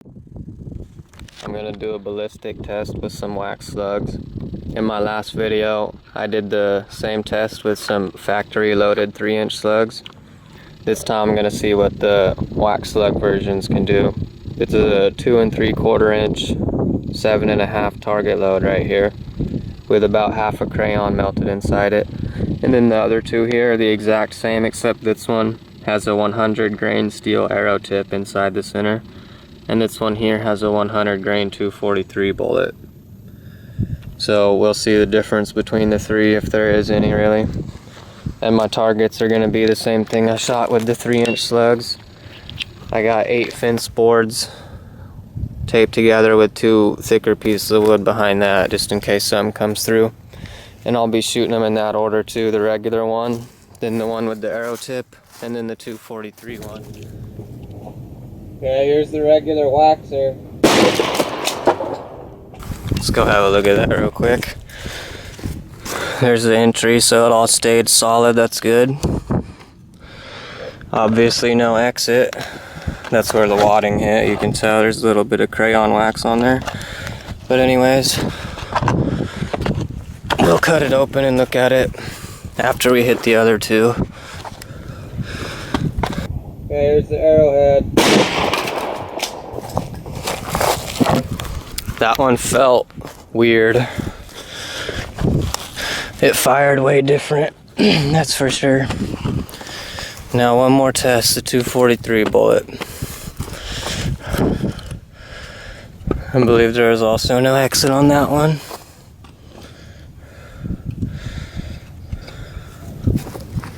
I'm gonna do a ballistic test with some wax slugs. In my last video, I did the same test with some factory loaded 3-inch slugs. This time I'm gonna see what the wax slug versions can do. It's a 2 3/4 inch, 7.5 target load right here, with about half a crayon melted inside it. And then the other two here are the exact same, except this one has a 100 grain steel arrow tip inside the center. And this one here has a 100 grain 243 bullet. So we'll see the difference between the three, if there is any really. And my targets are going to be the same thing I shot with the 3-inch slugs. I got 8 fence boards taped together with 2 thicker pieces of wood behind that, just in case something comes through. And I'll be shooting them in that order too: the regular one, then the one with the arrow tip, and then the 243 one. Okay, here's the regular waxer. Let's go have a look at that real quick. There's the entry, so it all stayed solid, that's good. Obviously no exit. That's where the wadding hit. You can tell there's a little bit of crayon wax on there. But anyways, we'll cut it open and look at it after we hit the other two. Okay, here's the arrowhead. That one felt weird. It fired way different, that's for sure. Now one more test, the 243 bullet. I believe there is also no exit on that one.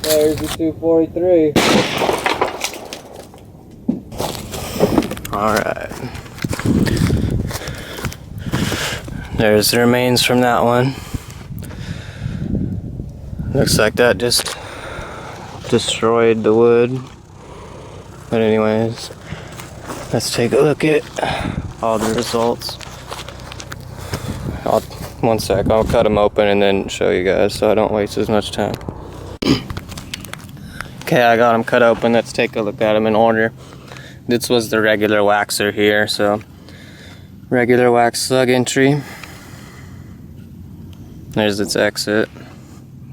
There's the 243. Alright. There's the remains from that one. Looks like that just destroyed the wood. But anyways, let's take a look at all the results. One sec, I'll cut them open and then show you guys so I don't waste as much time. Okay, I got them cut open. Let's take a look at them in order. This was the regular waxer here, so regular wax slug entry. There's its exit.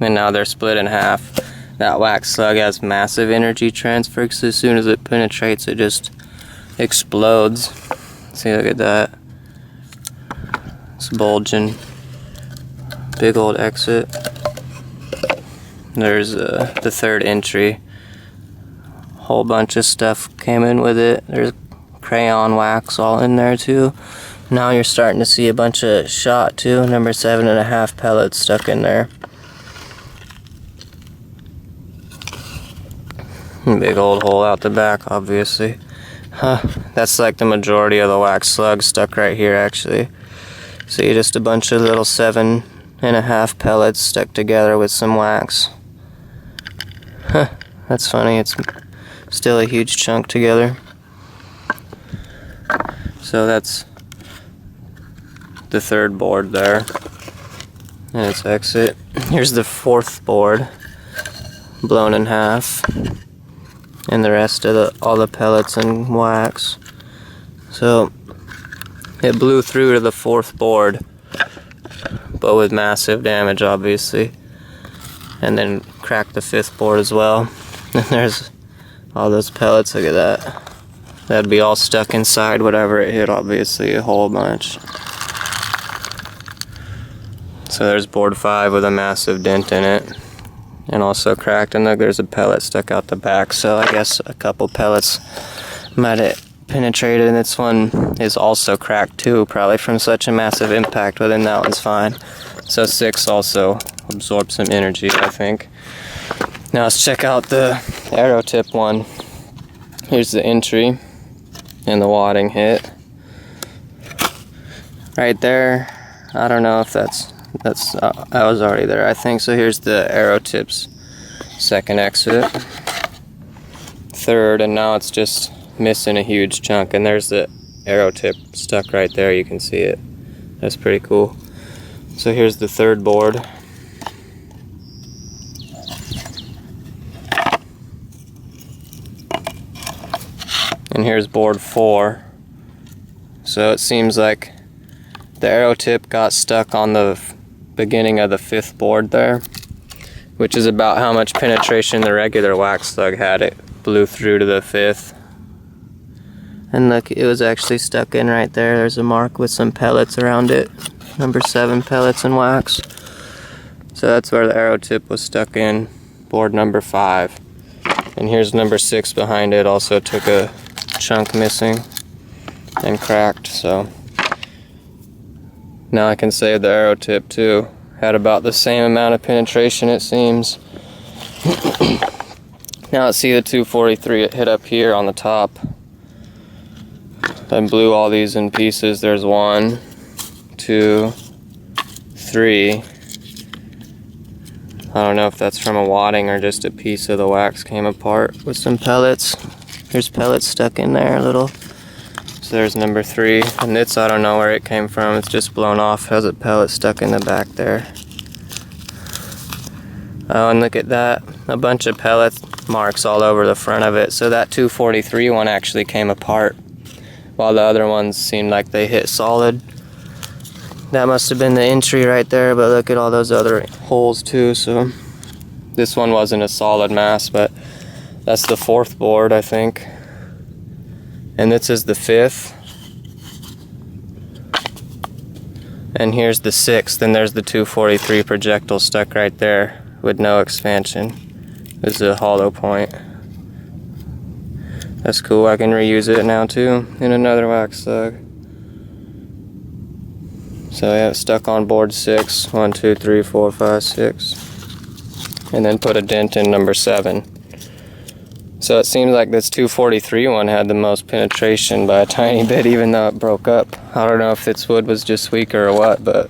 And now they're split in half. That wax slug has massive energy transfer because as soon as it penetrates, it just explodes. See, look at that. It's bulging. Big old exit. There's the third entry. Whole bunch of stuff came in with it. There's crayon wax all in there too. Now you're starting to see a bunch of shot too. Number 7.5 pellets stuck in there. Big old hole out the back, obviously. That's like the majority of the wax slugs stuck right here, actually. See, just a bunch of little 7.5 pellets stuck together with some wax. That's funny. It's still a huge chunk together. So that's the third board there, and its exit. Here's the fourth board, blown in half, and the rest of all the pellets and wax. So it blew through to the fourth board, but with massive damage, obviously, and then cracked the fifth board as well. And there's all those pellets. Look at that. That'd be all stuck inside whatever it hit, obviously, a whole bunch. So there's board 5 with a massive dent in it, and also cracked. And look, there's a pellet stuck out the back, so I guess a couple pellets might have penetrated. And this one is also cracked too, probably from such a massive impact, but then that one's fine. So 6 also absorbed some energy, I think. Now let's check out the arrow tip one. Here's the entry and the wadding hit. Right there, I don't know if that's I was already there, I think. So here's the arrow tip's second exit, third, and now it's just missing a huge chunk. And there's the arrow tip stuck right there, you can see it. That's pretty cool. So here's the third board. And here's board 4. So it seems like the arrow tip got stuck on the beginning of the 5th board there, which is about how much penetration the regular wax slug had. It blew through to the 5th. And look, it was actually stuck in right there. There's a mark with some pellets around it. Number 7 pellets and wax. So that's where the arrow tip was stuck in, board number 5. And here's number 6 behind it, also took a chunk missing and cracked. So now I can save the arrow tip too. Had about the same amount of penetration, it seems. Now let's see the 243, it hit up here on the top. I blew all these in pieces. There's 1, 2, 3. I don't know if that's from a wadding or just a piece of the wax came apart with some pellets. There's pellets stuck in there a little. So there's number 3. And this, I don't know where it came from. It's just blown off. Has a pellet stuck in the back there. Oh, and look at that. A bunch of pellet marks all over the front of it. So that 243 one actually came apart, while the other ones seemed like they hit solid. That must have been the entry right there, but look at all those other holes too. So this one wasn't a solid mass, but that's the 4th board, I think. And this is the 5th. And here's the 6th, and there's the 243 projectile stuck right there with no expansion. This is a hollow point. That's cool, I can reuse it now too in another wax slug. So yeah, it's stuck on board 6. 1, 2, 3, 4, 5, 6. And then put a dent in number 7. So it seems like this 243 one had the most penetration by a tiny bit, even though it broke up. I don't know if its wood was just weaker or what, but